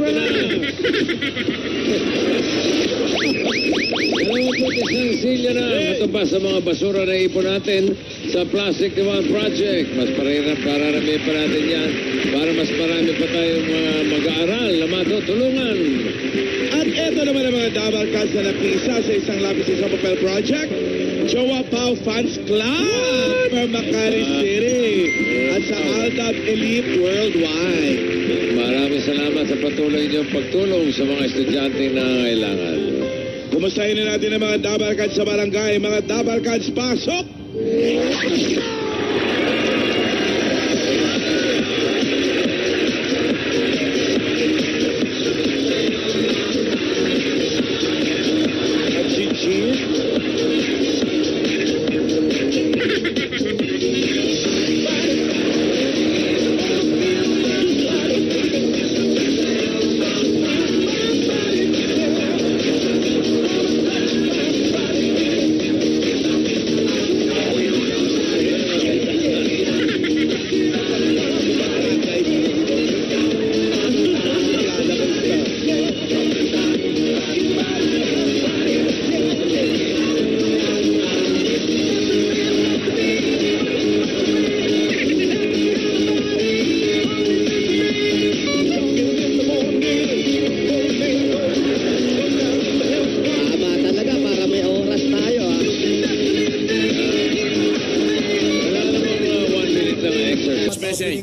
ito na. Isang silya na matubas sa mga basura na ipon natin sa Plastic Demand Project. Mas pararami pa natin yan para mas marami pa tayong mag-aaral na matutulungan. At eto naman ang mga double cuts na napisa sa isang lapis sa Papel Project. Jowa Pau Fans Club from Makati City at sa Aldab Elite Worldwide. Maraming salamat sa patuloy niyong pagtulong sa mga estudyante na kailangan. Kumustahin na natin ang mga double cuts sa barangay. Mga double cuts, pasok! At si Chief.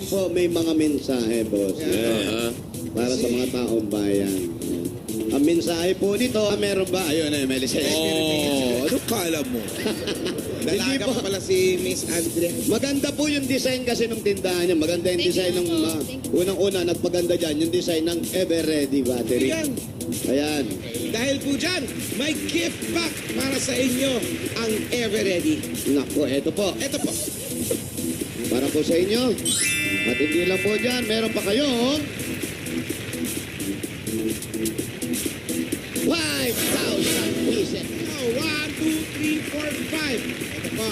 Po, may mga mensahe, boss. Para sa mga taong bayan. Ang mensahe po dito, meron ba? Ayun, may lisay. Ano kala mo? Dalaga pa pala si Miss Andrea. Maganda po yung design kasi ng tindahan niya. Maganda yung design ng unang-una, nagpaganda dyan, yung design ng Ever Ready battery. Ayan. Ayan. Dahil po dyan, may gift pack para sa inyo ang Ever Ready. Nako, eto po. Ito po. Para po sa inyo. At hindi lang po dyan, meron pa kayong 5,000 pieces. 1, 2, 3, 4, 5. Ito po.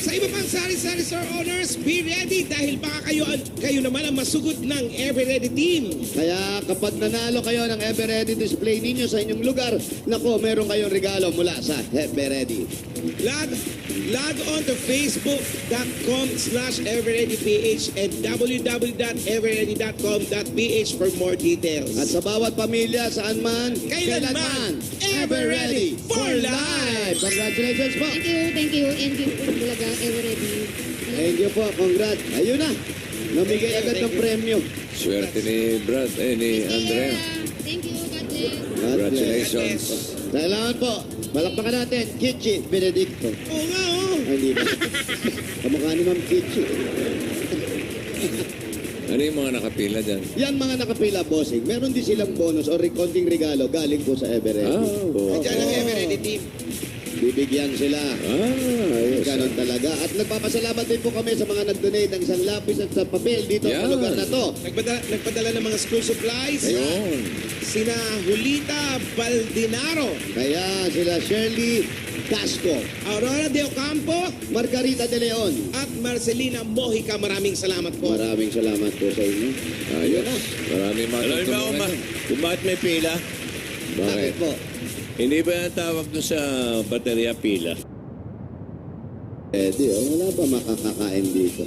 Sa iba pang sari-sari store owners, be ready dahil baka kayo naman ang masugod ng Ever Ready team. Kaya kapag nanalo kayo ng Ever Ready display ninyo sa inyong lugar, nako, meron kayong regalo mula sa Ever Ready. Log on to facebook.com/everreadyph and www.everready.com.ph for more details. At sa bawat pamilya, saan man, Kailanman, Ever Ready for life! Congratulations po! Thank you. And you po talaga, Ever Ready. Thank you po, congrats. Ayun na, namigay agad ng premyo. Swerte ni Brad, ni Andrea. Thank you, God bless. Congratulations. Salamat po. Palakpakan natin, Kichi Benedicto. Oo nga, oh. Ay, hindi ba? Kamukha ni Ma'am Kichi. Ano yung mga nakapila dyan? Yan mga nakapila, bossing. Meron din silang bonus o konting regalo galing po sa Ever Ready. Diyan ang Ever Ready team. Bibigyan sila. Ayos. Ganon talaga. At nagpapasalamat din po kami sa mga nag-donate ng isang lapis at sa papel dito sa lugar na to. Nagpadala ng mga school supplies. Ayun. Sina Julita Baldinaro, Kaya sila Shirley Casco, Aurora de Ocampo, Margarita de Leon. at Marcelina Mojica. Maraming salamat po. Maraming salamat po sa inyo. Ayos. Maraming matutulungan. Kung bakit may pila? Bakit po? Hindi ba yung tawag doon sa baterya pila? Wala ba makakakain dito?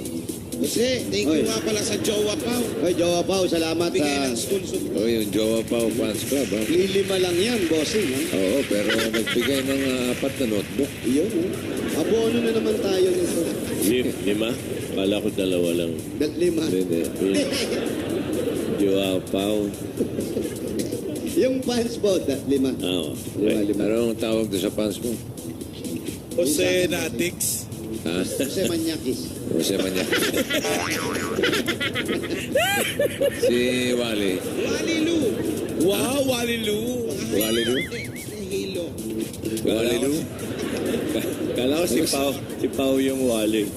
Kasi, thank you Oy. nga pala sa Jowa Pau. Ay, Jowa Pao, salamat Bigay sa... ng school supplies. Oh, yung Jowa Pau Fans Club, ha? Lilima lang yan, bossing. Ha? Oo, pero nagbigay ng 4 na notebook. Iyon, ha? Abono na naman tayo nito. Lima? Kala ko dalawa lang. Lima. Hindi. Joao Pao. Yung fans po, lima. Oo. Lima. Anong tawag doon sa fans mo? Jose Natix. Ha? Jose Manyakis. Jose Manya. Si Wally. Wally Lu. Wow, Walilu. Wally Lu? Hilo. Wally Lu? Kala ko si Pao yung Wali.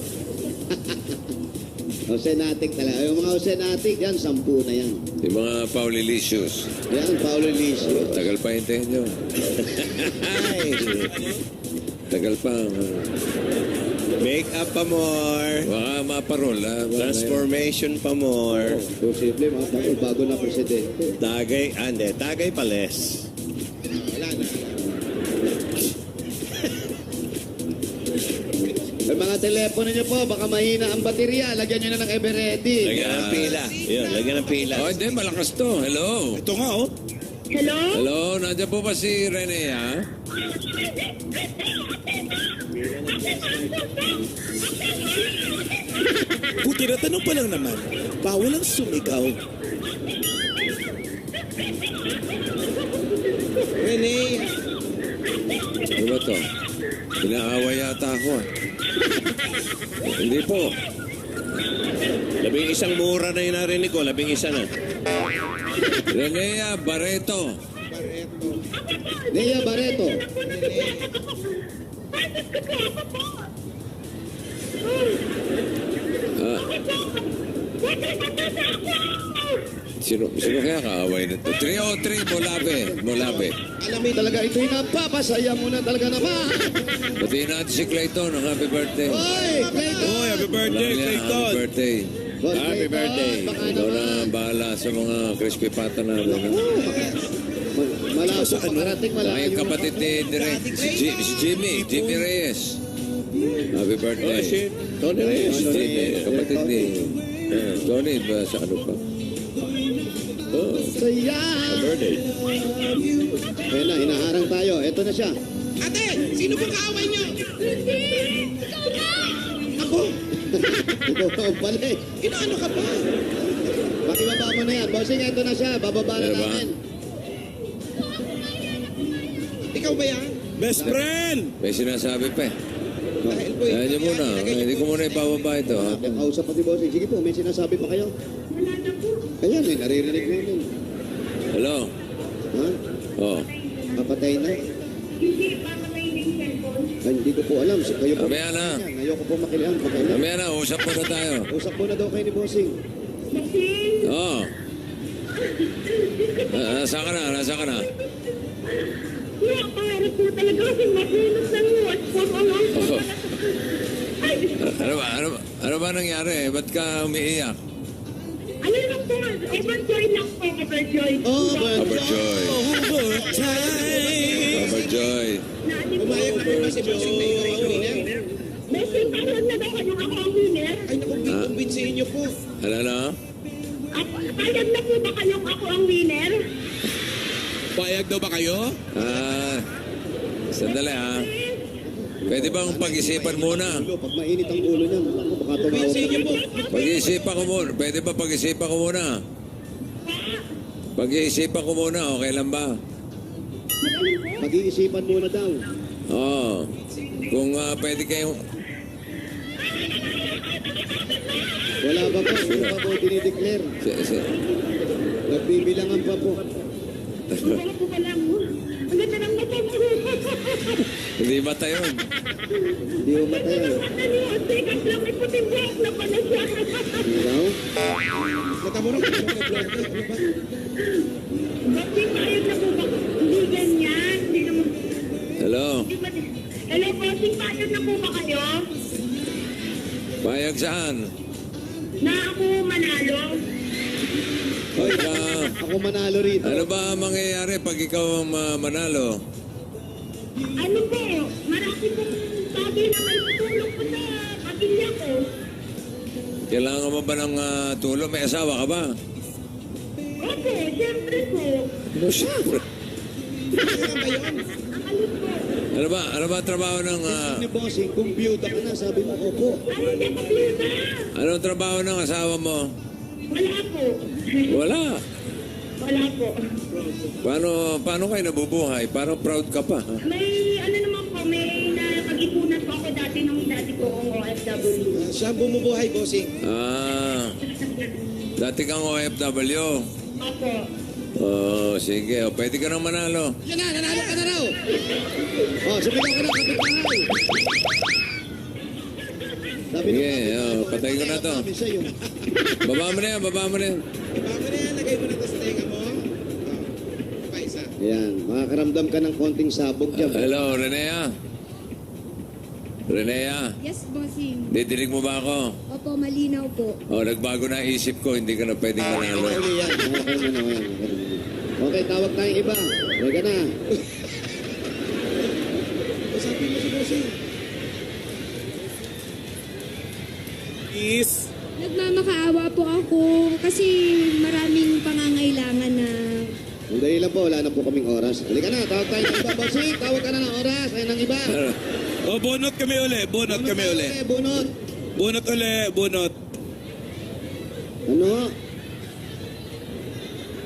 Jose Natic talaga. Yung mga Jose Natic, yan, 10 na yan. Yung mga Paulilicious. Yan, Paulo Licio. Tagal pa hintayin nyo. Tagal pa. Make up pa more. Baka maparol, ha? Transformation pa more. Posible, mga bago na presidente. Tagay, hindi. Tagay pa less. Wala na. Ang mga telepono niyo po, baka mahina ang baterya. Lagyan niyo na ng ever-ready. Lagyan ng pila. Yun, lagyan ng pila. Oh, hindi, malakas to. Hello. Ito nga, oh. Hello? Hello, nandiyan po ba si Rene, ha? Puti na tanong pa lang naman. Bawal ang sumigaw. Rene. Ano ba to? Inaaway yata ako, ah. Hindi po. 11 mura na yung narinig ko. 11 na. Renea Barreto. Nea Barreto. Ah. Sino kaya kaaway nito? 303 Molabe. Alam mo talaga, ito'y napapasaya mo na talaga naman. Batiin natin si Clayton ng happy birthday. Oy, Clayton. Oh, happy birthday, Happy Clayton. birthday. Boss Happy Clayton, birthday. Baka Ikaw na naman. bahala sa mga crispy pata namin. ha? Malayo sa makarating, Saka malayo. yung kapatid ni Direk, si Jimmy Reyes. Happy birthday. Oh, si Tony Reyes. Si Jimmy, kapatid ni Tony, ba sa ano pa? Oh, Saya. Birthday. Ayun na, inaharang tayo. Ito na siya. Ate, sino pong kaaway niyo? Ikaw ang pala eh. Inaano ka ba? Pakibaba mo na yan. Bossing, ito na siya. Bababa na Ano ba? namin. Ikaw ba yan? Best friend! may sinasabi pa eh. Dahil po, Kaya niyo muna, hindi ko muna ibababa ito. Ha? Kausap pati bossing. Sige po, may sinasabi pa kayo. Ayan eh, naririnig namin. Hello? Ha? Oh. Papatay na? Ay, hindi ko po alam. So, kayo po. Mamaya na. Ayoko po makilang. Pakailan. Mamaya na, usap muna tayo. Usap mo na daw kayo ni bossing. Oo. Nasa ka na, nasa ka na. Para po talaga kasi makilos ng WhatsApp ang Oh. Ano ba nangyari? Ba't ka umiiyak? Ano lang po, overjoy lang po, overjoy. Oh, Overjoy. Overjoy. umayag na po ba si Bossing na ikaw ang winner? Messing karoon na daw kayo ako ang winner. Ay, naku, kumbinsihin niyo po. Ano na? Payag na po ba kayong ako ang winner? Payag daw ba kayo? Sandali ha. Pwede bang pag-isipan muna? Ulo, pag mainit ang ulo niyan, ako baka tumawag. Kumbinsihin niyo po. Pag-iisipan ko muna. Pwede ba pag-isipan ko muna? Pag-iisipan ko muna, okay lang ba? Pag-iisipan muna daw. Oo. Kung pwede kayong... Wala ba po? Wala pa po dinideclare. Nagbibilangan pa po. Wala po pala mo. Ang ganda ng mata mo. Hindi mata yun. Hindi mo matayan. Ano yun? Sikat lang, may puting buhok na pala siya. Ikaw? Mata mo rin. Ano ba? Bakit payag na po ba? Hindi ganyan. Hindi naman. Hello? Hello, bossing, payag na po ba kayo? Payag saan? Na ako manalo? Hoy, ako manalo rito. Ano ba ang mangyayari pag ikaw ang manalo? Ano po? Marami pong bagay na may tutulong po sa pamilya ko. Kailangan mo ba ng tulong? May asawa ka ba? Opo, siyempre po. No, siyempre. Kailan ba yun? Ang alit po. Ano ba trabaho ng... Ni bossing, kung biyuda ka na, sabi mo, opo. Ano hindi ko biyuda? anong trabaho ng asawa mo? Wala po. Wala. Wala po. Paano kayo nabubuhay? Parang proud ka pa. Ha? May ano naman po, may napag-ipunan po ako dati nung dati ko kong OFW. Siya bumubuhay, Bossing. Dati kang OFW. Opo. Oh, sige. O, pwede ka nang manalo. Yan na, nanalo ka na raw. Oh, sumigaw ka na, kapitbahay. Sabi Sige, kapitbahay, patay ko na to. sabi sa'yo. Baba mo na yan, baba mo na yan. Ibaba mo na yan, lagay mo na ito sa tenga mo. Pa isa. Ayan, makakaramdam ka ng konting sabog dyan. Hello, Renea. Renea, Yes, bossing. didinig mo ba ako? Opo, malinaw po. Nagbago na isip ko, hindi ka na pwedeng manalo. Okay yan. Okay na, okay. Okay, tawag tayong iba. Teka na. Usapin mo si Bossing. Peace. Nagmamakaawa po ako kasi maraming pangangailangan na... Sandali lang po, wala na po kaming oras. Halika na, tawag tayong iba. Bossing, tawag ka na ng oras. Ayun ang iba. O, bunot kami uli. Bunot kami uli. Bunot. Bunot uli. Bunot. Ano?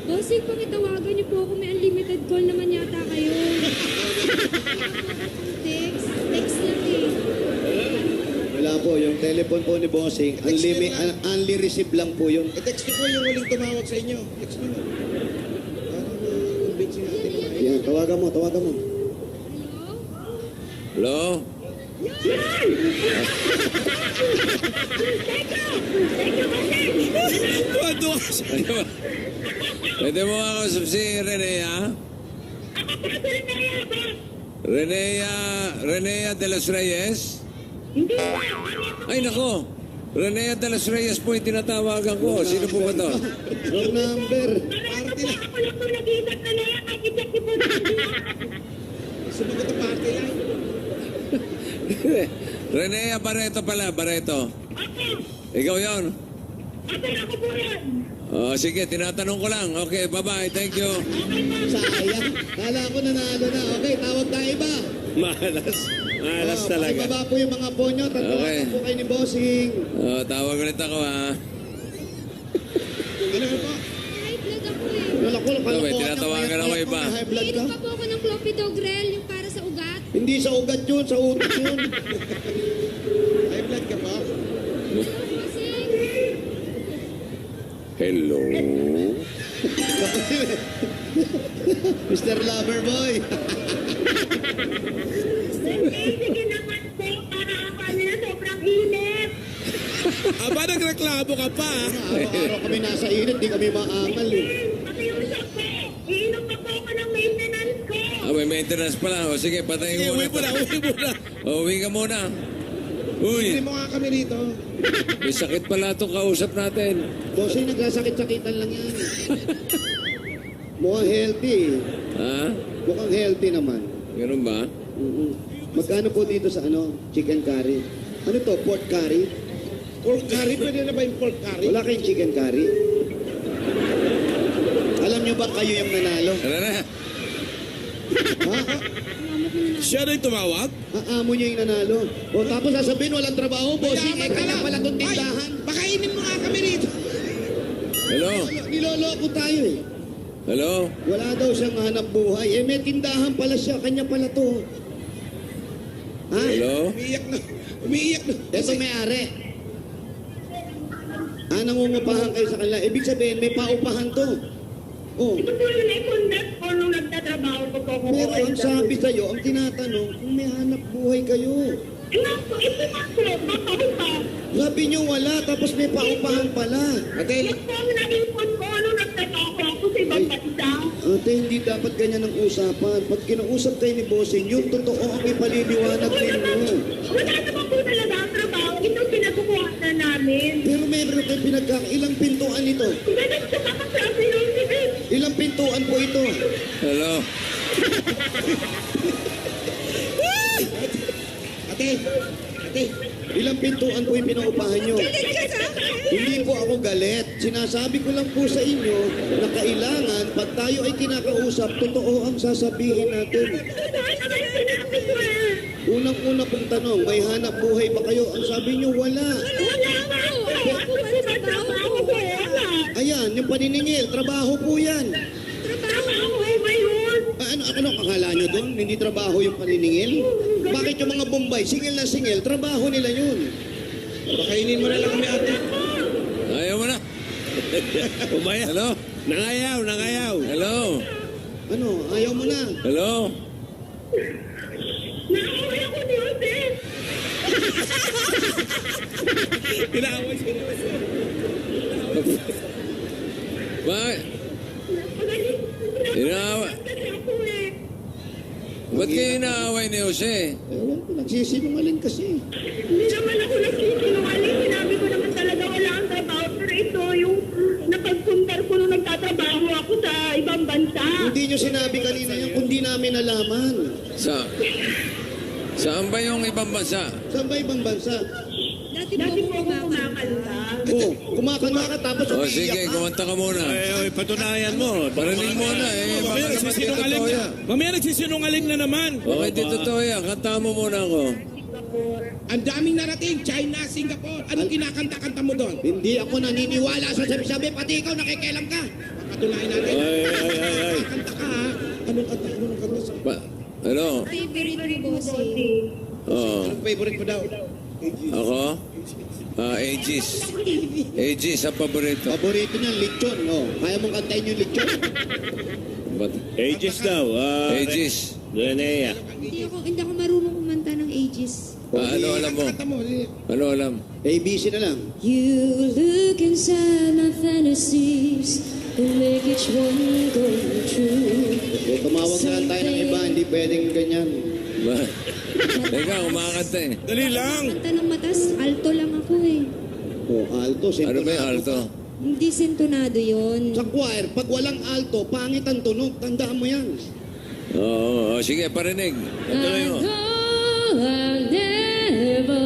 Bossing, pakitawagan niyo po ako. May unlimited call naman yata kayo. Text lang eh. Wala po, yung telephone po ni Bossing, only receive lang po yun. I-text niyo po yung huling tumawag sa inyo. Text niyo. Convince natin. Yan, tawagan mo. Hello? Hello? Tuwa ka siya. Pwede mo ako si Renea? Renea de los Reyes? Ay, nako. Renea de los Reyes po yung tinatawagan ko. Sino po ba to? Wrong number. Party lang. Ako lang po nag-iisip na yan. Nakikita ko po na Sumagot ang party lang. Renea Barreto pala, Barreto. Ikaw yon. ako po yan. Sige, tinatanong ko lang. Okay, bye-bye. Thank you. Sayang. Kala ko nanalo na. Okay, tawag tayo iba. Malas. Malas talaga. Pakibaba po yung mga ponyo. Tatawagan Okay. po kayo ni Bossing. Tawag ulit ako, ha? Ano po? High blood ako eh. Wala ko, Okay, tinatawagan ako iba. High blood ka. Iinom pa po ako ng clopidogrel, yung para sa ugat. Hindi sa ugat yun, sa utak yun. High blood ka pa? Bossing, Hello? Mr. Loverboy. Sige naman po. Para kami na sobrang init. Aba, nagreklamo ka pa. Araw-araw kami nasa init, di kami maamal eh. Pakiusap po. Iinom na po ako ng maintenance ko. May maintenance pala. Sige, patayin Sige, mo uwi mo na, uwi mo na. Uwi ka muna. Hindi Uy, mo nga kami rito. may sakit pala itong kausap natin. Bossing, nagkasakit-sakitan lang yan. Mukhang healthy eh. Ha? Mukhang healthy naman. Ganun ba? Magkano po dito sa chicken curry? Ano to, pork curry? Pork curry, pwede na ba yung pork curry? Wala kayong chicken curry? Alam nyo ba kayo yung nanalo? Ano na? Ha? Siya na yung tumawag? Amo nyo yung nanalo. O tapos sasabihin walang trabaho, bossing, eh kanya pala itong tindahan. Pakainin mo nga kami rito. Hello? Niloloko tayo eh. Hello? Wala daw siyang hanap buhay. Eh may tindahan pala siya, kanya pala to. Ha? Hello? Umiiyak na. Umiiyak na. Ito may-ari. Nangungupahan kayo sa kanila. Ibig sabihin, may paupahan to. Oh. Ito po yung ikundat ko nung nagtatrabaho ko po ako. Pero ang sabi sa'yo, ang tinatanong, kung may hanap buhay kayo. Nga po, ito na po. Bakit pa? Sabi nyo wala, tapos may paupahan pala. Ate, Ito po ang nag-ipon ko nung nagtatrabaho ako sa ibang bansa. Ate, hindi dapat ganyan ang usapan. Pag kinausap kayo ni Bossing, yung totoo ang ipaliliwanag ninyo. Wala naman po talaga ang trabaho. Ito pinakukuha na namin. Pero meron kayo ilang pintuan ito? Ganun sa makasabi yung sibig. Ilang pintuan po ito? Hello? ate, ate. Ilang pintuan po yung pinaupahan nyo? Hindi po ako galit. Sinasabi ko lang po sa inyo na kailangan pag tayo ay kinakausap, totoo ang sasabihin natin. Ano naman yung sinabi ko eh? Unang-una pong tanong, may hanap buhay ba kayo? Ang sabi nyo, wala. Wala nga po. Ako ba trabaho ko? Wala. Ayan, yung paniningil, trabaho po yan. Trabaho ko ba yun? Ano akala nyo doon? Hindi trabaho yung paniningil? Bakit yung mga Bombay, singil na singil, trabaho nila yun. Pakainin mo na lang kami, ate. Ayaw mo na. Umaya. Hello? Nangayaw, nangayaw. Hello? Ano, ayaw mo na. Hello? Nakaway ako ni Jose. Inaaway siya. Bakit? Inawa. Ako eh. Ba't kayo inaaway ni Jose? Ewan ko, nagsisinungaling kasi. Hindi naman ako nagsisinungaling. Sinabi ko naman talaga wala ang trabaho. Pero ito, yung napagpuntar ko nung nagtatrabaho ako sa ibang bansa. Hindi nyo sinabi kanina yan, kundi namin nalaman. Saan ba yung ibang bansa? Saan ba ibang bansa? Dati Dati po po ako ako kumakanta. Oh, kumakanta ka tapos O umiiyak sige, ka. kumanta ka muna. Patunayan mo. Parinig mo na eh. Baka Mamaya naman di nagsisinungaling totoo na. yan. Mamaya nagsisinungaling na naman. Baka hindi totoo yan. Kantahan mo muna ako. Ang daming narating, China, Singapore. Anong kinakanta-kanta mo doon? Hindi ako naniniwala sa sabi-sabi, pati ikaw nakikialam ka. Patunayan natin. Ay. Kanta ka ha. Anong kanta? Anong kanta? Ano? favorite mo, boss. Oh. Anong favorite mo daw? Ako? Aegis. Aegis ang paborito. Paborito niyan, lechon. Oh. Kaya mong kantahin yung lechon? Ba't? Aegis daw. Aegis. Linnea. Hindi ako marunong kumanta ng ages. Ano alam mo? Kanta mo. Ano alam? ABC na lang. You look inside my fantasies and make each one go true. Eh, tumawag na lang tayo ng iba, hindi pwedeng ganyan. Ba? Teka, kumakanta eh. Dali lang. Kanta ng matas, alto lang ako eh. Oh, alto, Ano sintonado ba yung alto? ka. Hindi sentonado yon. Sa choir, pag walang alto, pangit ang tunog. Tandaan mo yan. Oo, sige, parinig. Tuloy mo. I'll never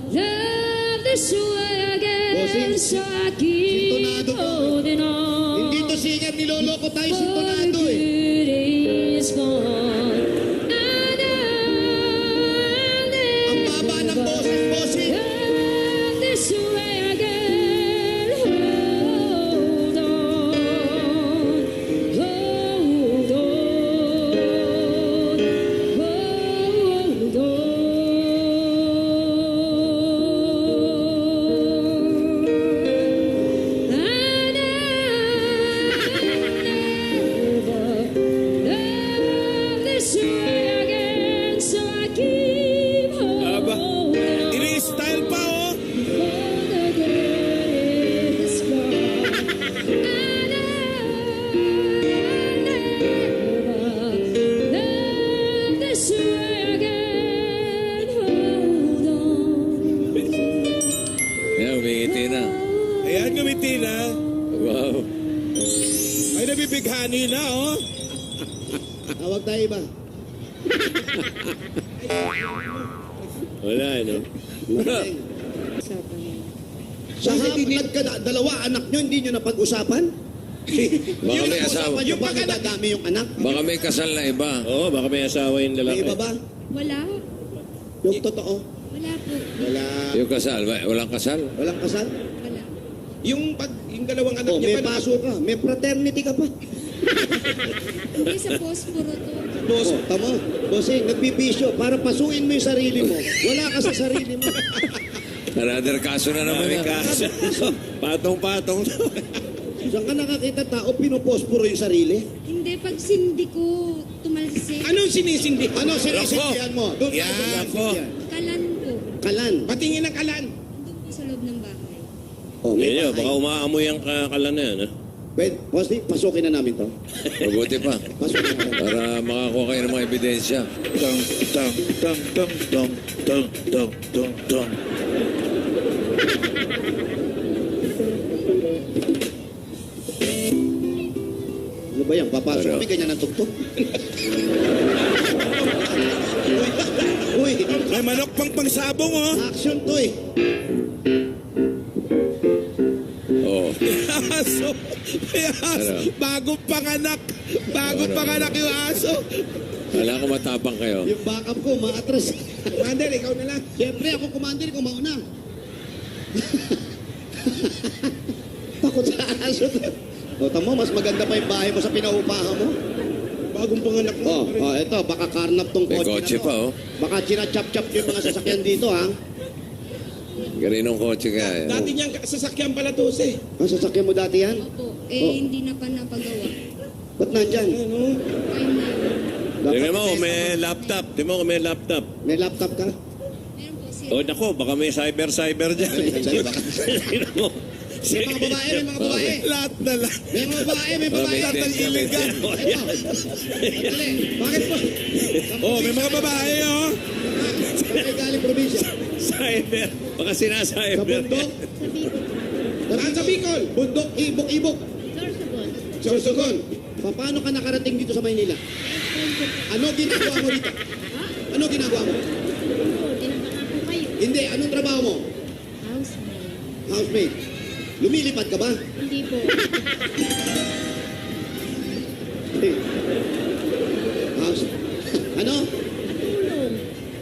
love this way again. Bossing, So I keep sintonado ko. holding on. Hindi to singer, niloloko tayo, For sintonado eh. good is gone. And I'll Ang baba ng boses, bossing. love this way again. Hold on. Hold on. Hold on. And love this way again, so I keep Aba. holding on. Ini-style pa oh. For the good is gone. And love this way again, hold on. Yan, umingiti na. Ayan, gumiti na. Wow. Ay, nabibighani na oh. Tawag tayo iba. Wala, no? Sa hapag ka na, dalawa anak nyo, hindi nyo napag-usapan? Baka may asawa. Yung pag nadadami yung anak? Baka may kasal na iba. Oo, baka may asawa yung May lalaki. iba ba? Wala. Yung totoo? Wala po. Wala. Yung kasal, walang kasal. Walang kasal? Wala. Yung dalawang anak Oh, niya may pa. paso ka. May fraternity ka pa. Hindi sa posporo to. Boss, tama. Bossing, nagbibisyo para pasuin mo yung sarili mo. Wala ka sa sarili mo. Another kaso na naman yan. Kasi, patong-patong. Saan ka nakakita tao, pinoposporo yung sarili? Hindi, pag sindi ko, tumalsik. Anong sinisindi? Ano sinisindihan mo? Doon tayo sa Yan, sinisindihan. Kalan po. Kalan. Patingin ng kalan. Doon po sa loob ng bahay. Oh, may Yan yun, baka bahay. umaamoy ang kalan na yan. Pwede, Bossing, pasukin na namin to. Mabuti pa. Pasukin na namin. Para makakuha kayo ng mga ebidensya. Tong, tong, tong, tong, tong, tong, tong, tong, tong. Ano ba yan? Papasok Ano? kami, ganyan ang tugtog. Uy, May manok pang pangsabong oh. action to eh. Oo. Aso. May aso. Ano? Bagong panganak. Bagong Ano? panganak yung aso. Kala ko matapang kayo. Yung backup ko, maatras. Commander, ikaw na lang. Siyempre, ako commander, ikaw mauna. Takot sa aso. O, tamo, mas maganda pa yung bahay mo sa pinaupahan mo. Bagong panganak mo. Eto, baka karnap tong May kotse kotse na to. pa, oh. Baka chinachap-chap yung mga sasakyan dito, ha? Garinong kotse kaya. Dati niyang sasakyan pala to eh. Ang sasakyan mo dati yan? Opo. Oh. Hindi na pa napagawa. Ba't nandyan? Ano? Kayo na. Tingnan mo kung may laptop. Tingnan mo kung may laptop. May laptop ka? Meron po siya. O, nako, baka may cyber dyan. Sa'yo, baka. Tingnan mo. May mga babae, may mga babae. Lahat na lang. May mga babae, may babae. Lahat ng iligan. Sandali. Bakit po? Oh, may mga babae, oh. Saan kayo galing probinsya? Cyber. Baka Sa sinacyber. bundok? Saan sa Bicol? Bundok, ibok. Sorsogon. Paano ka nakarating dito sa Maynila? Ano ginagawa mo dito? Ano ginagawa mo? Hindi, anong trabaho mo? Housemaid. Lumilipad ka ba? Hindi po. Hindi. House. Ano?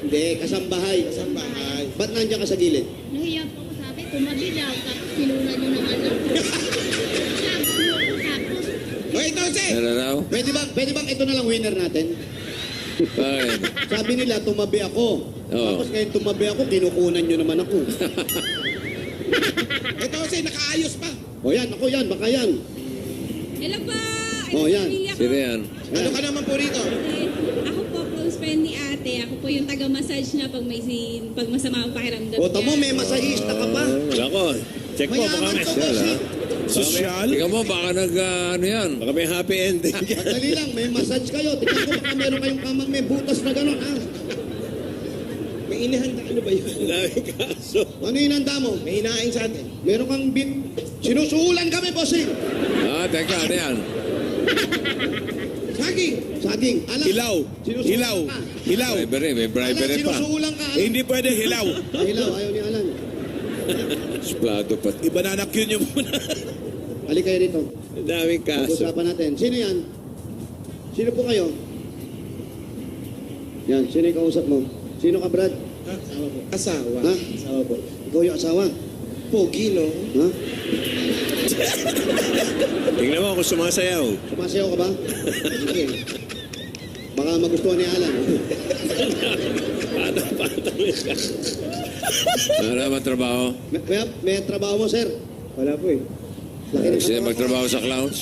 Hindi, kasambahay. Sambahay. Ba't nandiyan ka sa gilid? Nahiya po ako, sabi, tumabi daw, tapos kinunan nyo ng anak ko. Sabi mo ako, tapos, Hoy, Tose! Ano raw? Pwede bang ito na lang winner natin? Bakit? Sabi nila, tumabi ako. Oo. Tapos ngayon tumabi ako, kinukunan nyo naman ako. Hoy, Tose, nakaayos pa. O yan, ako yan, baka yan. Hello po! Oh, yan. Pamilya ko. Sino yan? Ano ka naman po rito? Ako po, close friend ni ate. Ako po yung taga-massage niya pag masama ang pakiramdam O tamo, may masahista ka pa. Nako, check mo. Baka Mayaman may ka, Social, bossing. social. Tingnan mo, baka ano yan? Baka may happy ending. Madali lang, may massage kayo. Tingnan ko baka meron kayong kamang may butas na gano'n. Ah. May inihanda, ano ba yun? Daming kaso. Ano inanda mo? May hinaing sa atin. Meron kang sinusuhulan kami, bossing. Teka, ano yan? Saging. Alam. Hilaw. Sinusuhulan Hilaw. ka. Hilaw. Bribery, may Alam, bribery pa. sinusuhulan ka. Alam. Hindi pwede hilaw. Hilaw, ayaw ni Alan. Suplado pa. Ibananak yun yung muna. Halik kayo dito. Daming kaso. Pag-usapan natin. Sino yan? Sino po kayo? Yan, sino yung kausap mo? Sino ka, Brad? Asawa. Ha? Asawa po. Ikaw yung asawa? Pogi, no? Ha? Tingnan mo kung sumasayaw. Sumasayaw ka ba? Sige. Baka magustuhan ni Alan. Ano naman trabaho? May trabaho mo, sir? Wala po eh. Laki ng Sino katawan mo. magtrabaho sa clowns?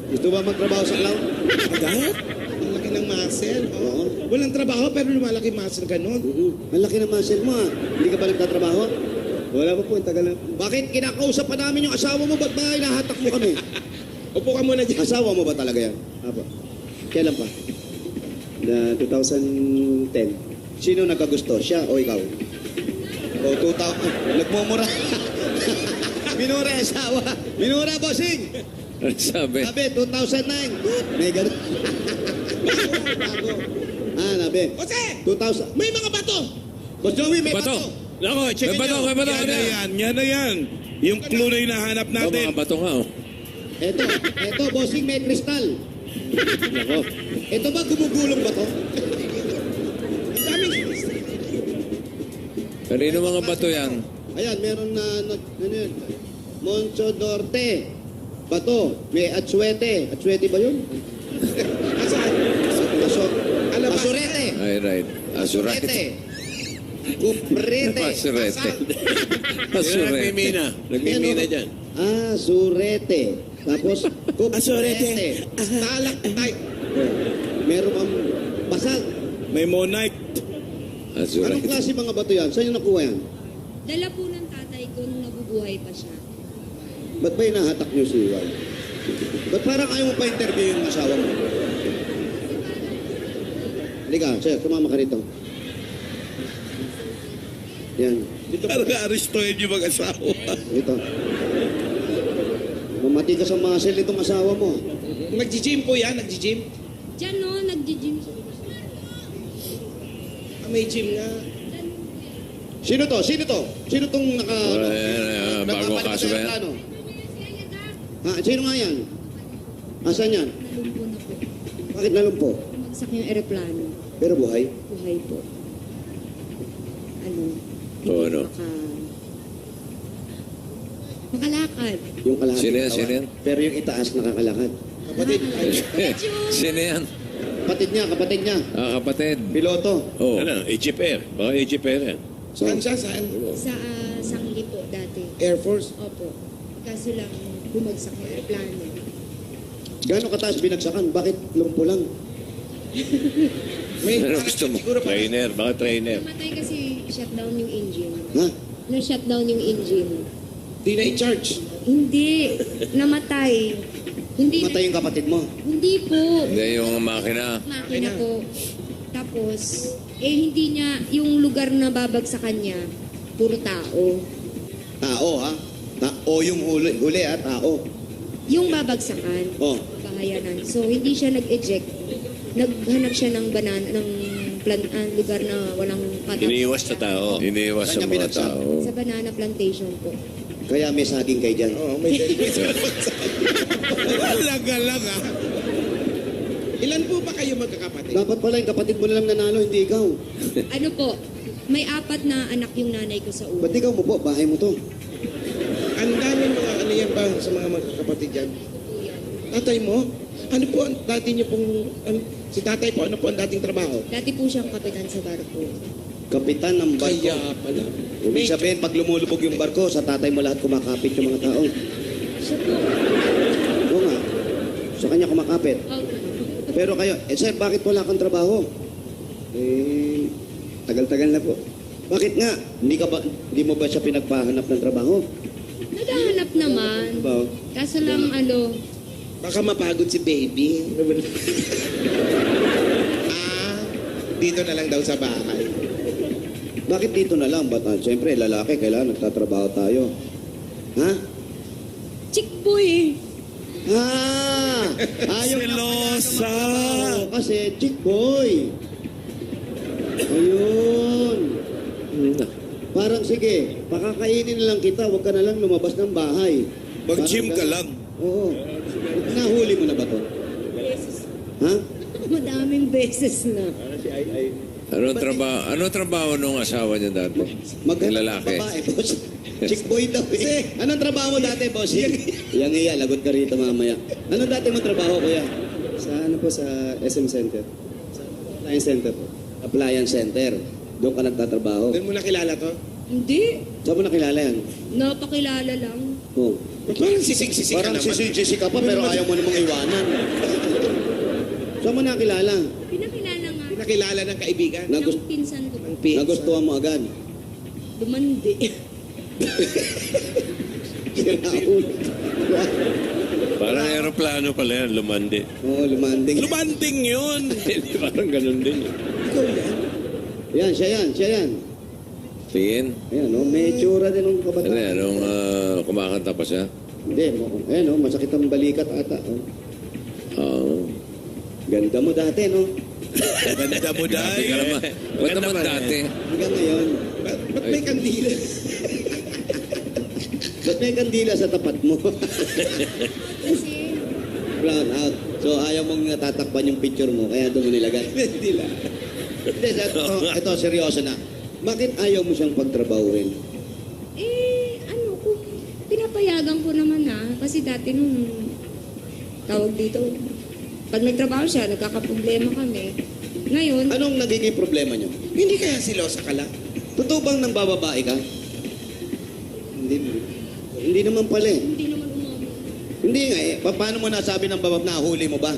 Gusto ba magtrabaho sa clown? Agad? Ang laki ng muscle. Oo. Walang trabaho pero lumalaki muscle ganun. Ang laki ng muscle mo ah. Hindi ka ba nagtatrabaho? Wala pa po, tagal na. Bakit kinakausap pa namin yung asawa mo? Ba't ba hinahatak mo kami? Upo ka muna dyan. Asawa mo ba talaga yan? Apo. Kailan pa? 2010. Sino nagkagusto? Siya o ikaw? O 2000. Nagmumura. Minura yung asawa. Minura, bossing. Ano sabi? Sabi, 2009. May ganun. Bago. Nabi. Jose! 2000. May mga bato! Boss Joey, may bato. Nako, check May bato, may bato. Yan Ano na yan? yan. Yan na yan. Yung clue na hinahanap Oh, natin. mga bato nga, oh. Ito, bossing, may kristal. Nako. Ito ba gumugulong ba to? Ang daming... Kanino mga bato yan? Ayan, meron na, ano yun? Moncho Norte. Bato. May atsuete. Atsuete ba yun? Asan? Alabas. Asurete. Ay, right. Asurete. Kuprete. Asurete. Sino Asurete. nagmimina? Nagmimina dyan. Asurete. Tapos, Asurete. kuprete. Stalactite. Meron kang basag. May monite. Anong Asurete. klase mga bato yan? Saan yung nakuha yan? Dala po ng tatay ko nung nabubuhay pa siya. Ba't ba hinahatak niyo si Iwan? Ba't parang ayaw mo pa interview yung asawa mo? Halika, sir, sumama ka rito. Yan, Parang aristoid yung mag-asawa. dito. Mamati ka sa muscle itong asawa mo. Nag-gym po yan, nag-gym. Diyan no, nagdi-gym siya. May gym nga. Sino to? Sino to? Sino tong naka... Bagong nagpapalit kaso ba ng yan? plano? Ha, sino nga yan? Asan yan? Nalumpo na po. Bakit nalumpo? Bumagsak yung eroplano. Pero buhay? Buhay po. Ano? Oo, ano? Makalakad. Yung kalahati. Sino yan? katawan. Sino yan? Pero yung itaas nakakalakad. Kapatid. Sino yan? Kapatid niya. Kapatid. Piloto. Oh. Ano? Egypt Air. Baka Egypt Air yan. Saan siya? Saan? Sa Sangli po dati. Air Force. Opo. Kaso lang, bumagsak yung eroplano. Gano'ng kataas binagsakan? Bakit lumpo lang? May Ano gusto mo? siguro pa. Trainer. Baka trainer. Namatay kasi shutdown yung engine. Ha? Na-shutdown yung engine. Di na i-charge. Hindi. Namatay. Hindi. Matay yung kapatid mo. Hindi po. Hindi yung makina. Makina po. Tapos, hindi niya, yung lugar na babagsakan niya, puro tao. Tao, ha? O yung huli, ha? Tao. Yung babagsakan, Oh. bahayanan. So, hindi siya nag-eject. Naghanap siya ng lugar na walang patay. Iniiwas na tao. Iniiwas sa Kanya mga pinagsak. tao. Sa banana plantation po. Kaya may saging kayo dyan. Oo, may Laga-lang ah. Ilan po ba kayo magkakapatid? Dapat pala yung kapatid mo na lang nanalo, hindi ikaw. Ano po, may 4 na anak yung nanay ko sa Ba't una. ikaw mo po? Bahay mo to. Ang daming mga ano yan ba sa mga magkakapatid dyan? Tatay mo? Ano po ang dati niyo pong... si tatay po, ano po ang dating trabaho? Dati po siyang kapitan sa barko. Kapitan ng barko. Kaya pala. Ibig sabihin, pag lumulubog yung barko, sa tatay mo lahat kumakapit yung mga tao. Siya po. Oo nga. Sa kanya kumakapit. Okay. Pero kayo, sir, bakit wala kang trabaho? Tagal-tagal na po. Bakit nga? Hindi mo ba siya pinagpahanap ng trabaho? Naghahanap naman. Ba? Kaso lang Baka mapagod si baby. Dito na lang daw sa bahay. Bakit dito na lang? Ba't siyempre, lalaki, kailangan nagtatrabaho tayo. Ha? chick boy. Ayaw niya Selosa. trabaho kasi chick boy. Ayun. Parang sige, pakakainin na lang kita, huwag ka na lang lumabas ng bahay. Mag-gym Parang ka lang. Oo. Nahuli mo na ba to? Ha? Madaming beses na. Anong trabaho nung asawa niya dati? Yung lalaki. Babae, boss. Chick boy daw eh. Anong trabaho mo dati, boss? Yang iya, lagot ka rito mamaya. Anong dati mo trabaho, kuya? Sa ano po, sa SM Center. Sa Appliance Center po. Appliance Center. Doon ka nagtatrabaho. Doon mo nakilala to? Hindi. Saan mo nakilala yan? Napakilala lang. Oh. Parang sisig-sisig ka Parang naman. sisi ka pa pero ayaw mo namang iwanan. Saan mo nakilala? Pinakilala nga. Pinakilala ng kaibigan. Nagus- Ng pinsan ko. Ang pinsan. Nagustuhan mo agad. Dumandi. Siraulo. Parang aeroplano pala yan, lumandi. Oo, lumanding. Lumanding yun! Parang ganun din. Yan, siya yan. Tingin. Ayan, no? May tsura din ng Ano kabataan. yan? Anong kumakanta pa siya? Hindi, ayan, no? Masakit ang balikat ata. Oh. Oo. Ganda mo dati, no? Ganda mo Grabe ka naman. Ba't naman dati? Hanggang ngayon. Ba't may kandila? Ba't may kandila sa tapat mo? Kasi, Brown out. So, ayaw mong natatakpan yung picture mo, kaya doon mo nilagay. Kandila. Hindi, ito, seryoso na. Bakit ayaw mo siyang pagtrabahuin? kung pinapayagan ko naman kasi dati nung tawag dito, pag nagtrabaho siya, nagkakaproblema kami. Ngayon, Anong nagiging problema niyo? Hindi kaya silosa ka lang? Totoo bang nang bababae ka? Hindi naman pala eh. hindi naman umabot. Hindi nga eh. Paano mo nasabi ng babab na huli mo ba?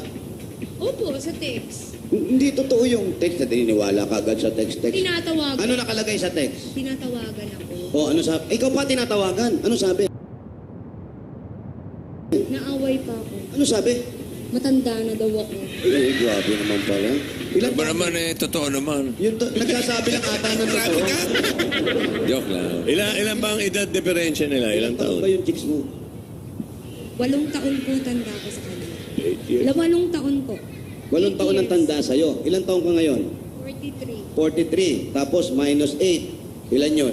Opo, sa text. Hindi totoo yung text na tininiwala ka agad sa text. Tinatawagan. Ano nakalagay sa text? Tinatawagan ako. O ano sabi? Ikaw pa tinatawagan. Ano sabi? Naaway pa ako. Ano sabi? Matanda na daw ako. Eh, grabe naman pala. Ilan Ba naman totoo naman. Nagsasabi lang ata ng totoo. Joke lang. Ilan ba ang edad diferensya nila? Ilang taon? ba yung chicks mo? 8 taon po tanda ko sa kanya. 8 taon po. 8 taon ang tanda sa'yo. Ilan taon ka ngayon? 43. 43. Tapos minus 8. Ilan yun?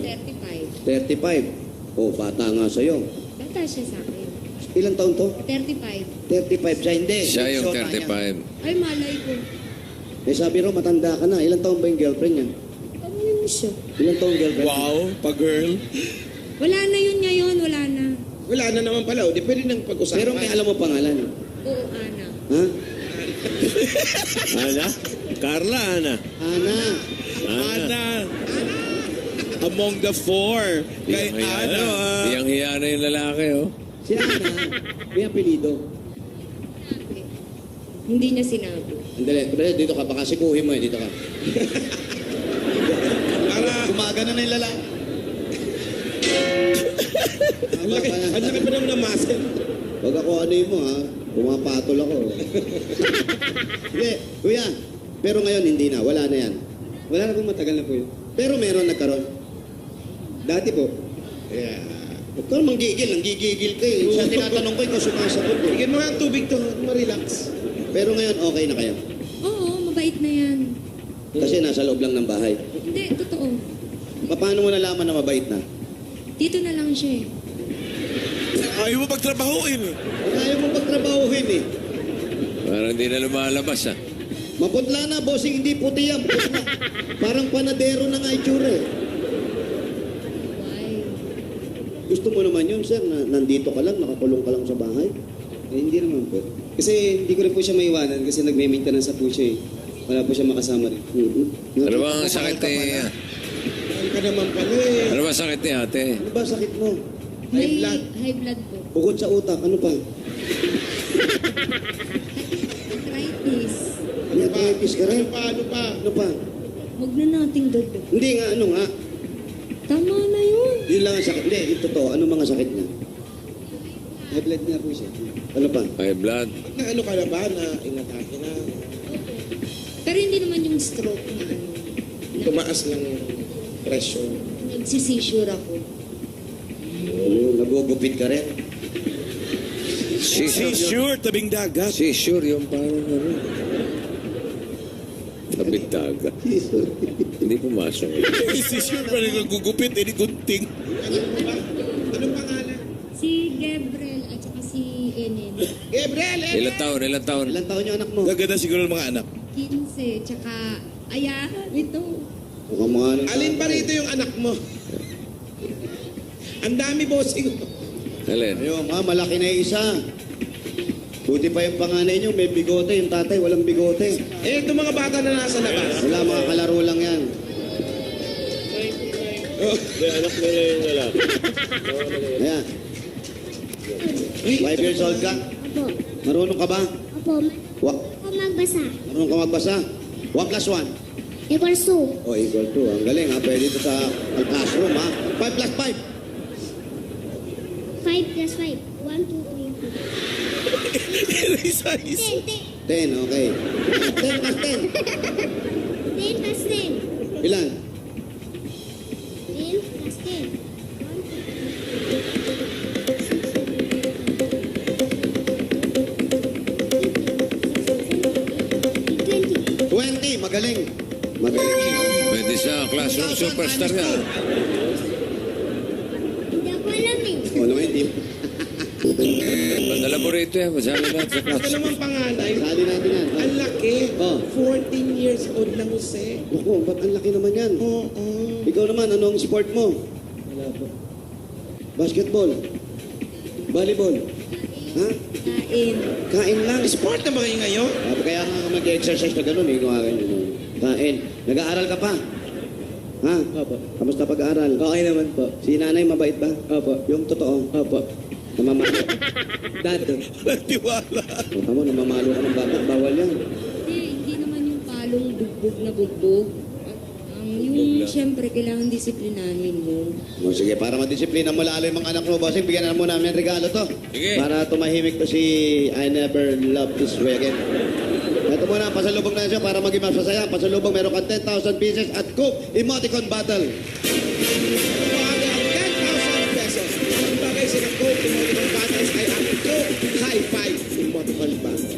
35. 35. Oh, bata nga sa'yo. Bata siya sa akin. Ilan taon to? 35. 35 siya, hindi. Siya yung Shota niya. 35. Ay, malay ko. Eh sabi raw, matanda ka na. Ilan taon ba yung girlfriend niya? Pagawin mo siya. Ilan taon girlfriend? Wow, pa-girl. Wala na yun ngayon, wala na. Wala na naman pala. Di pwede nang pag-usapan. Pero may alam mo pangalan. Oo, Ana. Ha? Ana? Carla, Ana. Ana. Ana. Among the four. Kay Ana. Hiyang-hiya na yung lalaki, oh. Si Ana, may apelido. Hindi niya sinabi. Andali, dito ka. Baka sikuhin mo eh. Dito ka. Para Gumagana na yung lalaki. Ang laki pa naman ng muscle. Pag ako ano mo ha, pumapatol ako. Hindi, kuya. Pero ngayon hindi na, wala na yan. Wala na pong matagal na po yun. Pero meron nagkaroon. Dati po. Yeah. Huwag ka namang gigil, nanggigigil ka eh. Siya tinatanong ko, ikaw sumasagot eh. Bigyan mo nga ang tubig to, ma-relax. Pero ngayon okay na kayo. Oo, mabait na yan. Kasi nasa loob lang ng bahay. Hindi, totoo. Paano mo nalaman na mabait na? Dito na lang siya eh. Ayaw mo pagtrabahuin eh. Ayaw mo pagtrabahuhin eh. Parang hindi na lumalabas ah. Maputla na, bossing, hindi puti yan. Putla. Parang panadero na nga itsura eh. Why? Gusto mo naman yun, sir, na nandito ka lang, nakakulong ka lang sa bahay? Eh, hindi naman po. Kasi hindi ko rin po siya maiwanan kasi nagme-maintenance po siya eh. Wala po siya makasama rin. Ano ba ang sakit ni... Ano ka naman pala eh. Ano ba sakit ni ate? Ano ba sakit mo? High blood. High blood po. Bukod sa utak, ano pa? Arthritis. May arthritis ka rin? Ano pa? Ano pa? Huwag na nating dagdag. Hindi nga, ano nga? Tama na yun. Yun lang ang sakit. Hindi, yung totoo. Ano mga sakit niya? High blood nga po siya. Ano pa? High blood. Na ano ka na ba na inatake na? Pero hindi naman yung stroke na ano. Tumaas ng pressure. Nagsisissure ako. Ano, nagugupit ka rin? Seizure. Sure, tabing dagat. Seizure yung parang ano. Tabitaga. Hindi pumasok. Si sure pa rin nagugupit, hindi gunting. Anong pangalan? Si Gabriel at saka si Enen. Gabriel! Ilang taon, ilang taon. Ilan taon yung anak mo? Gaganda siguro ng mga anak. 15, tsaka ayahan ito. Mukhang mga ano. Alin pa rito yung anak mo? Ang dami bossing. Alin? Ayun, malaki na yung isa. Buti pa yung panganay niyo, may bigote. Yung tatay, walang bigote. Eh, itong mga bata na nasa labas. Wala, mga kalaro lang yan. Ayan. 5 years old ka? Opo. Marunong ka ba? Opo. Wa Ako magbasa. marunong ka magbasa? 1 plus 1. Equals 2. O, equal to. Ang galing ha. Pwede ito sa classroom ha. 5 plus 5. 5 plus 5. 1, 2, 3, 4. Size. 10. 10, okay. 10 plus 10. 10 plus 10. Ilan? 10 plus 10. 20. Magaling. Magaling. Pwede sa classroom superstar yan. Hindi ako alam eh. O, naman hindi. Padala mo rito yan. Masali natin sa Ito class. naman panganay. Sali natin yan. Ang laki. Oh. 14 years old na Jose. Naku, ba't ang laki naman yan? Oo. Ikaw naman, anong sport mo? Wala po. Basketball? Volleyball? Ha? Kain. Kain lang. Sport na ba kayo ngayon? Kaya nga mag-exercise na gano'n eh. Kumain yun. Kain. Nag-aaral ka pa? Ha? Opo. Kamusta pag-aaral? Okay naman po. Si nanay mabait ba? Opo. Yung totoo? Opo. Namamalo. Dado. Nagtiwala. Tama, namamalo ka ng bata. Bawal yan. Hindi naman yung palong bugbog na bugbog. Yung siyempre kailangan disiplinahin mo. O, sige, para madisiplina mo lalo yung mga anak mo, bossing, bigyan na mo namin ng regalo to. Sige. Para tumahimik to si I never love this way again. Ito muna, pasalubong na siya para maging mas masaya. Pasalubong, meron kang 10,000 pieces at Coke Emoticon Battle. Mahalaga ang 10,000 pesos. Ang bagay sa Coke Emoticon Battles ay ang Coke High Five Emoticon Battle.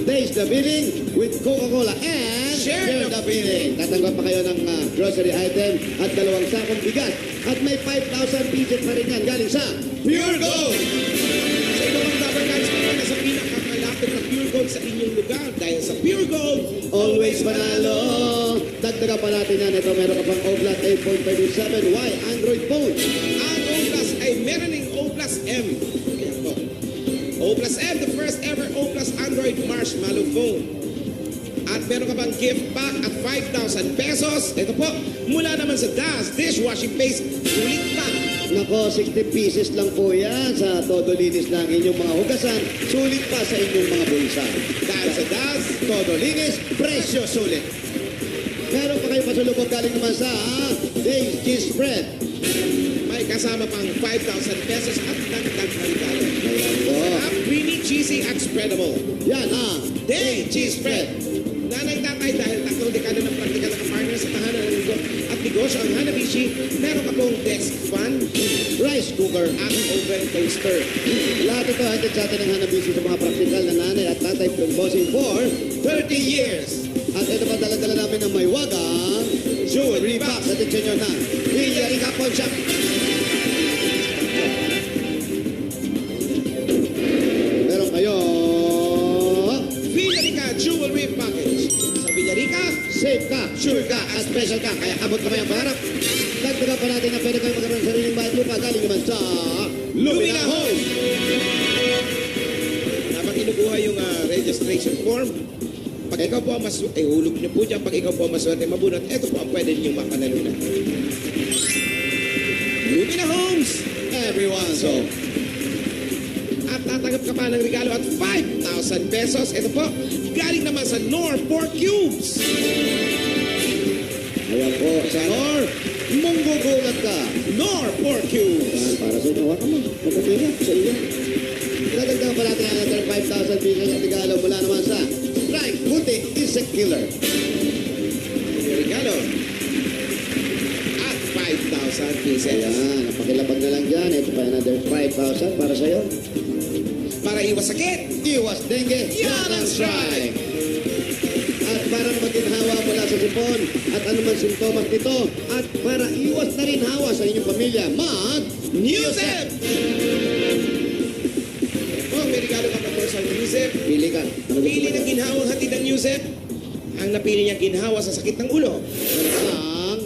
Taste the feeling with Coca-Cola and Share the feeling. Tatanggap pa kayo ng grocery item at 2 sakong bigas. At may 5,000 pieces pa rin yan galing sa Pure Gold. Sa iba mga Dabber Cats, na sa pinakamalapit na Pure Gold sa inyong lugar. Dahil sa Pure Gold, Always panalo. Dagdagan pa natin yan. Ito meron ka pang O-Plus 8.37Y Android phone. ang O Plus ay meron ng O Plus M. Ayan po. O Plus M, the first ever O Plus Android Marshmallow phone. At meron ka pang gift pack at 5,000 pesos. Ito po, mula naman sa DAS Dishwashing Paste, sulit pa. Nako, 60 pieces lang po yan sa todo linis ng inyong mga hugasan. Sulit pa sa inyong mga bulsa. Dahil sa DAS, Todo linis, presyo sulit. Meron pa kayo pasalubong galing naman sa Days Cheese Spread. may kasama pang 5,000 pesos at dagdag na regalo. Ayan po. Ang creamy, cheesy at spreadable. Yan ang Day Cheese Spread. Nanay tatay, dahil tatlong dekada ng praktikal na kapartner sa tahanan at negosyo ang Hanabishi, meron ka pong desk fan, rice cooker. at oven toaster. Lahat ito hatid sa atin ng Hanabishi sa mga praktikal na nanay at tatay bossing for 30 years. At ito pa dala-dala namin ng may wagang Jewelry box. box. Attention nyo na. Villarica Pawn Shop. Meron kayo Villarica Jewelry Package. Sa Villarica, safe ka, sure ka, at special ka. Kaya abot kamay ang pangarap. Dagdagan pa natin na pwede kayo magkaroon ng sariling bahay lupa galing naman sa Lumina Home. Habang kinukuha yung registration form, pag ikaw po ang hulog niyo po dyan, pag ikaw po ang maswerte mabunot, ito po ang pwede ninyong mapanalunan. Lumina Homes! everyone's home. At tatanggap ka pa ng regalo at 5,000 pesos. Ito po, galing naman sa Nor 4 Cubes. Ayan po, sa Nor, munggugulat ka. Nor 4 Cubes. Yan, para sa inyo, waka mo. Magkapira, sa iyo. Dadagdagan pa natin ang another 5,000 pesos at regalo mula naman sa Strike Buti Insect Killer. Regalo. At 5,000 pieces. Ayan, napakilapag na lang dyan. Ito pa another 5,000 para sa'yo. Para iwas sakit. Iwas dengue. Yan ang strike. At para naman din hawa mula sa sipon at anuman sintomas nito. At para iwas na rin hawa sa inyong pamilya, Newsep! Oh, may regalo ka pa po sa Newsep. Pili ka. Ano gusto Pili mo ng dyan? ginhawang hatid ng Newsep. Ang napili niya ginhawa sa sakit ng ulo. Ang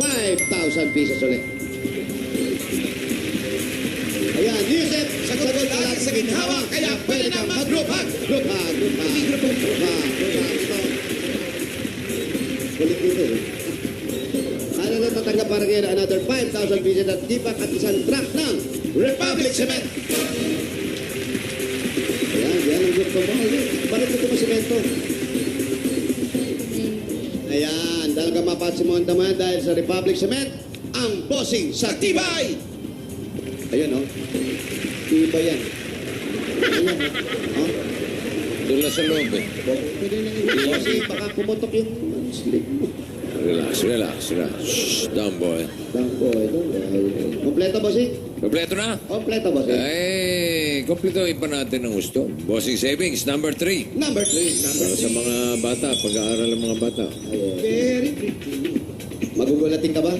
5,000 pesos ulit. Ayan, Yusef, Sagot ko lagi sa ginhawa, kaya pwede na mag-group hug. Group hug, group hug. Hindi group hug. Group hug, group hug. Ito. Kulit dito eh. Ano na tatanggap para kayo na another 5,000 pesos at tipak at isang truck ng Republic Cement. Ayan, yan ang group ko. Bakit ito masimento? Ayan, talaga mapasimon naman dahil sa Republic Cement, ang bossing sa Tibay! Ayan, oh. Iba yan. Ayan, oh. Doon lang sa loob eh. Pwede na yun. Kasi baka pumutok yung slip mo. Relax, relax, relax. Shh, down boy. Bangko, ito. Kompleto, bossing? Kompleto na? Kompleto, bossing. Ay, kompleto iba natin ang gusto. Bossing Savings, number 3. Number 3. Para sa mga bata, pag-aaral ng mga bata. Ayan. Very pretty. Magugulating ka ba?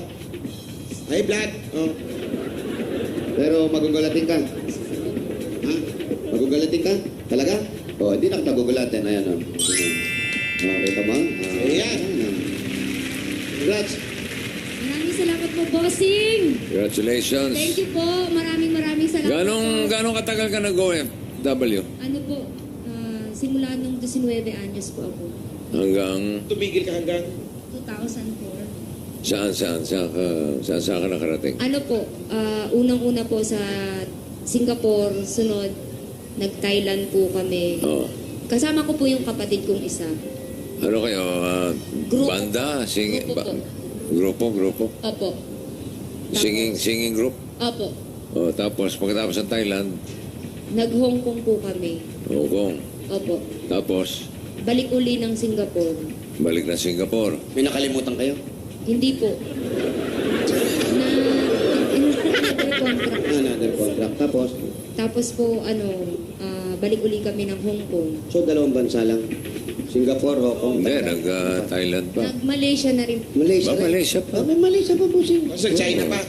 High blood. Oh. Pero magugulating ka. Ha? Magugulating ka? Talaga? O, hindi na kita gugulatin. Ayan, o. Okay ka ba? Ayan. Congrats. Maraming salamat po, bossing. Congratulations. Thank you po. Maraming salamat Ganong katagal ka nag-OFW? Ano po, simula nung 19 anyos po ako. Hanggang Tumigil ka hanggang 2004. saan ka nakarating? Ano po, unang-una po sa Singapore, sunod, nag-Thailand po kami. Oh. Kasama ko po yung kapatid kong isa. Ano kayo? Grupo. Banda? Grupo po. Grupo? Opo. Singing group? Opo. Oh, tapos pagkatapos ng Thailand, Nag-Hong Kong po kami. Hong Kong. Opo. Tapos, Balik uli ng Singapore. balik na Singapore. May nakalimutan kayo? Hindi po. Another contract. Another contract. Tapos po, balik uli kami ng Hong Kong. So, dalawang bansa lang. Singapore, Hong Kong. Hindi, nag-Thailand pa. Nag-Malaysia na rin. Malaysia. Ba, Malaysia pa? May Malaysia pa po siya. sa China pa.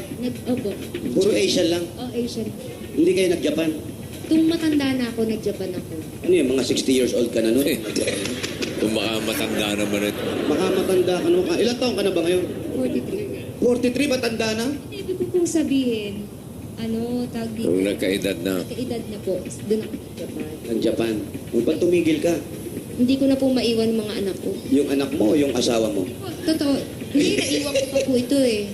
Opo. Puro Asian lang. Asian. Hindi kayo nag-Japan. Tung matanda na ako, nag-Japan ako. Ano yun, mga 60 years old ka na nun? Kung baka matanda naman ito. Baka matanda ka naman. Ilang taon ka na ba ngayon? 43. 43, matanda na? Ibig ko pong sabihin, tawag dito. Kung nagkaedad na. Kaedad na po, doon ako sa Japan. Ang Japan. Kung ba't tumigil ka? Hindi ko na po maiwan mga anak ko. Yung anak mo o yung asawa mo? Totoo, hindi naiwan ko pa po ito eh.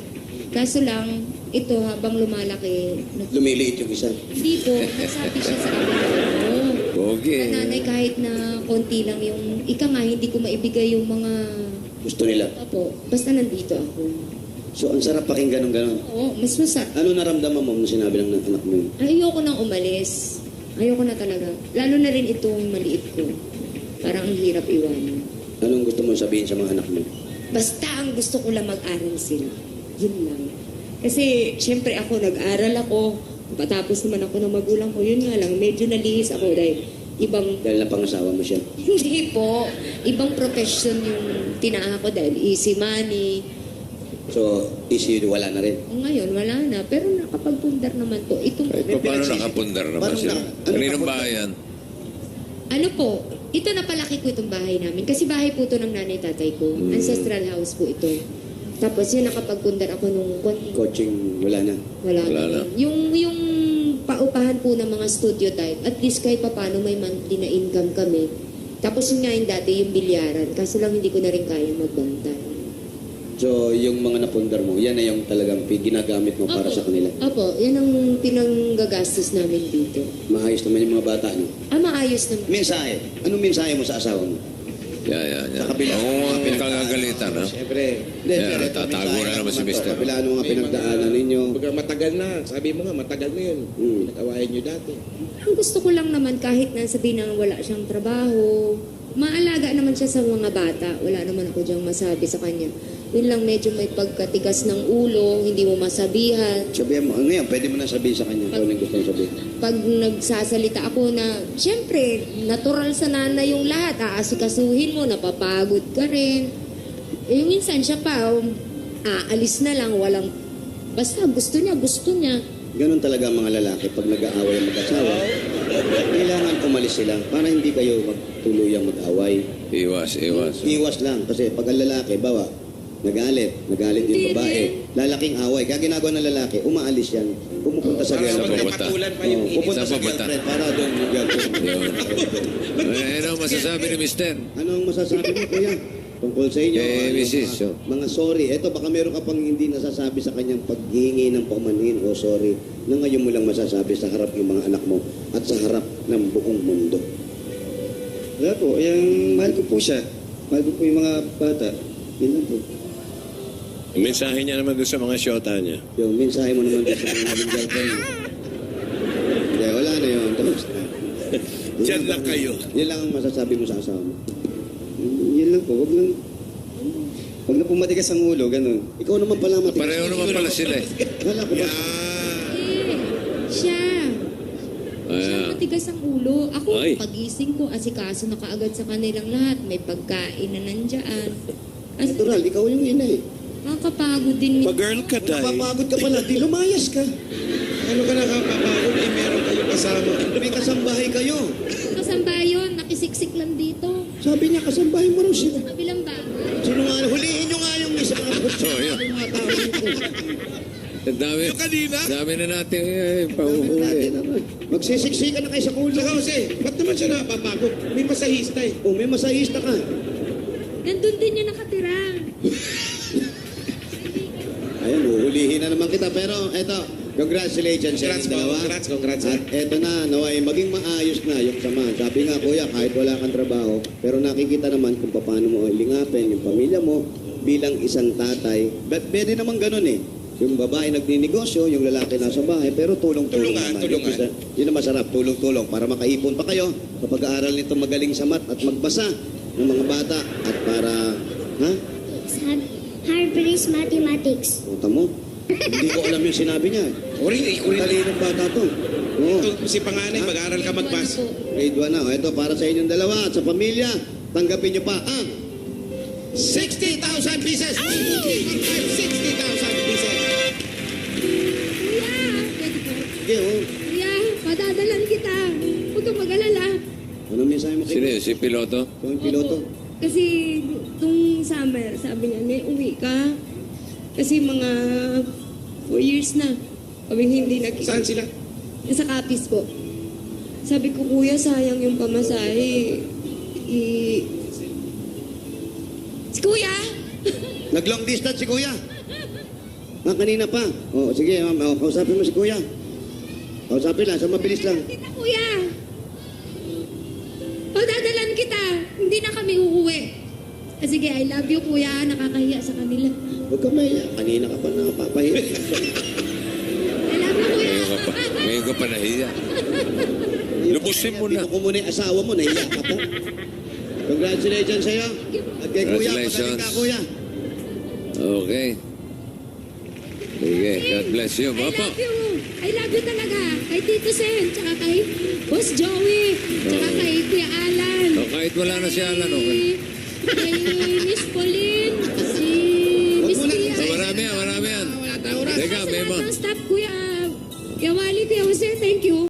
Kaso lang, ito habang lumalaki, Lumiliit yung isa. hindi po, nasabi siya sa akin, Okay. nanay kahit na konti lang yung, ika nga, hindi ko maibigay yung mga, Gusto nila. opo, basta nandito ako. So, ang sarap pakinggan ng gano'n. Oo, mas masarap. Ano naramdaman mo nung sinabi ng anak mo yun? Ayoko nang umalis. Ayoko na talaga. Lalo na rin itong maliit ko. Parang ang hirap iwanan. Anong gusto mo sabihin sa mga anak mo? Basta ang gusto ko lang mag-aral sila. Yun lang. Kasi, syempre ako, nag-aral ako. Patapos naman ako ng magulang ko. Yun nga lang, medyo nalihis ako dahil ibang... Dahil napangasawa mo siya. Hindi po. Ibang profession yung tinaha ko dahil easy money. So, issue wala na rin. Ngayon, wala na. Pero nakapagpundar naman po. Itong... Kahit pa paano nakapundar naman Paano sila? na- ano Kaninong nakapundar? bayan? Ano po, ito napalaki ko itong bahay namin. Kasi bahay po ito ng nanay-tatay ko. Ancestral house po ito. Tapos yun, nakapagpundar ako nung konti. Coaching, wala na. Wala Wala na. na. Yung paupahan po ng mga studio type, at least kahit pa paano may monthly na income kami. Tapos yun nga yung dati, yung bilyaran. Kaso lang hindi ko na rin kaya magbantay. So, yung mga napundar mo, yan na yung talagang ginagamit mo para sa kanila. Opo, yan ang pinanggagastos namin dito. Maayos naman yung mga bata, no? Maayos naman. Mensahe. Anong mensahe mo sa asawa mo? Yan. Sa kabila. Oo, kagagalitan, ha? Siyempre. Hindi, Yeah, pero ito, tatago mensahe na naman si to. Mister. Kabila ng mga pinagdaanan ninyo. Baga matagal na. Sabi mo nga, matagal na yun. Pinag-awayan nyo dati. Ang gusto ko lang naman kahit na sabihin na wala siyang trabaho, maalaga naman siya sa mga bata. Wala naman ako diyang masabi sa kanya. Yun lang medyo may pagkatigas ng ulo, hindi mo masabihan. Sabihan mo, ngayon, pwede mo na sabihin sa kanya kung anong gusto mong sabihin. Pag nagsasalita ako na, syempre, natural sa nanay yung lahat, aasikasuhin mo, napapagod ka rin. Eh, minsan siya pa, aalis na lang, walang, basta gusto niya. Ganon talaga ang mga lalaki pag nag-aaway ang mag-asawa. Kailangan umalis sila para hindi kayo magtuluyang mag-away. Iwas. Iwas lang kasi pag ang lalaki, bawa, nagalit yung babae, lalaking away. Kaya ginagawa ng lalaki, umaalis yan. Pumupunta sa Para girlfriend. magkapatulan pa yung init. Pupunta Sa sa babata. girlfriend para doon yung girlfriend. Ano masasabi ni Mister? Anong masasabi mo, kuya? Tungkol sa inyo, Eh, Mrs., mga sorry. Eto, baka meron ka pang hindi nasasabi sa kanyang paghihingi ng paumanhin o sorry na ngayon mo lang masasabi sa harap ng mga anak mo at sa harap ng buong mundo. Wala po, yung mahal ko po siya. Mahal ko po yung mga bata. Yun lang po. Mensahe niya naman doon sa mga syota niya. Yung mensahe mo naman doon sa mga naging girlfriend mo. Kaya wala na yun. Tapos na. Diyan lang kayo. Yan lang ang masasabi mo sa asawa mo. Yun lang po, wag na po matigas ang ulo, ganun. Ikaw naman pala matigas. Pareho naman pala sila eh. Wala ko ba? Siya matigas ang ulo. Ako, Ay. pagising ko, asikaso na kaagad sa kanilang lahat. May pagkain na nandyan. Natural, ikaw yung ina eh. Nakakapagod din. Pag-girl ka, Day. Napapagod ka pala, di lumayas ka. Ano ka nakakapagod? Eh, meron kayong kasama. May kasambahay kayo. Kasambayon, nakisiksik lang dito. Sabi niya, kasambahay mo raw sila. Kabilang bahay. Sino nga, hulihin nyo nga yung isa na yun. mga tao dito. Ang dami. Yung kanina? Dami na natin pahuhuli. Magsisiksikan na kayo sa kulo. Saka kasi, ba't naman siya napapagod? May masahista eh. O, may masahista ka. Nandun din niya nakatira. Ayan, huhulihin na naman kita. Pero eto, congratulations sa inyong dalawa. Congrats. At eto na, naway maging maayos na yung sama. Sabi nga, kuya, kahit wala kang trabaho, pero nakikita naman kung paano mo lingapin yung pamilya mo bilang isang tatay. Pwede naman ganun eh. Yung babae nagninegosyo, yung lalaki nasa bahay, pero tulong-tulong naman. Tulungan. Yun ang masarap, tulong-tulong para makaipon pa kayo sa pag-aaral nito magaling sa math at magbasa ng mga bata at para, ha? Harvard's Mathematics. Puta mo. Hindi ko alam yung sinabi niya. Ikaw rin. Talinong bata to. Oo. Ito, si panganay, mag-aaral ka mag-pass. Grade 1 na. O, ito, para sa inyong dalawa at sa pamilya, tanggapin niyo pa ang 60,000 pieces! 60,000 pieces! Kuya, pwede po. Sige, oh. Kuya, padadalan kita. Huwag kang mag-alala. Ano mensahe mo Sino kay yun? Si piloto? yung piloto? Kasi nung summer, sabi niya, "Ne, uwi ka." Kasi mga 4 years na. Kami hindi Saan sila? Sa Capiz po. Sabi ko, kuya, sayang yung pamasahe. Si kuya! Nag-long distance si kuya. Kanina pa. O, sige, ma'am. O, kausapin mo si kuya. Kausapin lang, sa mabilis lang. Kita, kuya! Padadalan kita. Hindi na kami uuwi. Sige, I love you, kuya. Nakakahiya sa kanila. Huwag ka mahiya. Kanina ka pa napapahiya. I love you, kuya. Ngayon ka pa nahiya. Lubusin mo na. Dito ko muna yung asawa mo, nahiya ka pa. Congratulations sa'yo. At kay kuya, Congratulations. pataling ka kuya. Okay. Sige, God bless you. I Opo. love you. I love you talaga. Kay Tito Sen, tsaka kay Boss Joey, tsaka kay Kuya Alan. O, kahit wala na si Alan, okay. Kay Miss Pauline, si Miss Pia. Marami yan. Wala tayong oras. Teka, Sa may lahat mga... ng staff, Kuya Wally, Kuya Jose, thank you.